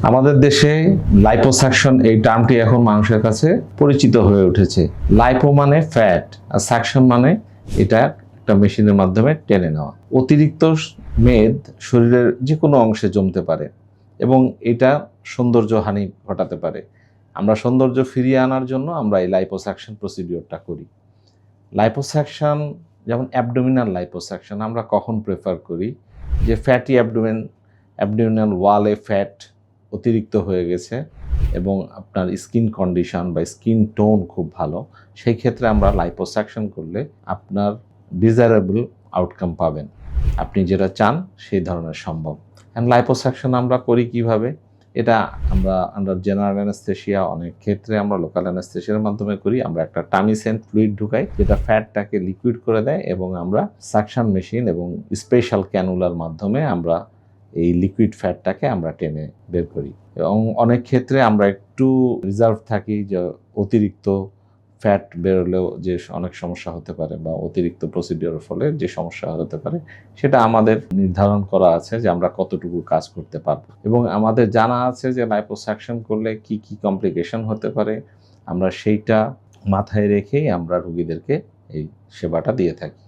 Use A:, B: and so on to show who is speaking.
A: আমাদের দেশে লাইপোসাকশন এই টার্মটি এখন মানুষের কাছে পরিচিত হয়ে উঠেছে। লাইপো মানে ফ্যাট আর সাকশন মানে এটা একটা মেশিনের মাধ্যমে টেনে নেওয়া। অতিরিক্ত মেদ শরীরের যে কোনো অংশে জমতে পারে এবং এটা সৌন্দর্যহানি ঘটাতে পারে। আমরা সৌন্দর্য ফিরিয়ে আনার জন্য আমরা এই লাইপোসাকশন প্রসিডিওরটা করি। লাইপোসাকশন যেমন অ্যাবডোমিনাল লাইপোসাকশন আমরা কখন প্রেফার করি, যে ফ্যাটি অ্যাবডোমিনাল ওয়ালে ফ্যাট অতিরিক্ত হয়ে গেছে এবং আপনার স্কিন কন্ডিশন বা স্কিন টোন খুব ভালো, সেই ক্ষেত্রে আমরা লাইপোসাকশন করলে আপনার ডিজায়ারেবল আউটকাম পাবেন। আপনি যেটা চান সেই ধরনের সম্ভব। অ্যান্ড লাইপোসাকশন আমরা করি কিভাবে? এটা আমরা আন্ডার জেনারেল অ্যানেস্থেশিয়া, অনেক ক্ষেত্রে আমরা লোকাল অ্যানেস্থেশিয়ার মাধ্যমে করি। আমরা একটা টামিসেন্ট ফ্লুইড ঢুকাই যেটা ফ্যাটটাকে লিকুইড করে দেয় এবং আমরা সাকশন মেশিন এবং স্পেশাল ক্যানুলার মাধ্যমে আমরা এই লিকুইড ফ্যাটটাকে আমরা টেনে বের করি। এবং অনেক ক্ষেত্রে আমরা একটু রিজার্ভ থাকি যে অতিরিক্ত ফ্যাট বেরোলেও যে অনেক সমস্যা হতে পারে বা অতিরিক্ত প্রসিডিওরের ফলে যে সমস্যা হতে পারে সেটা আমাদের নির্ধারণ করা আছে যে আমরা কতটুকু কাজ করতে পারবো এবং আমাদের জানা আছে যে লাইপোসাকশন করলে কি কি কমপ্লিকেশন হতে পারে। আমরা সেইটা মাথায় রেখেই আমরা রোগীদেরকে এই সেবাটা দিয়ে থাকি।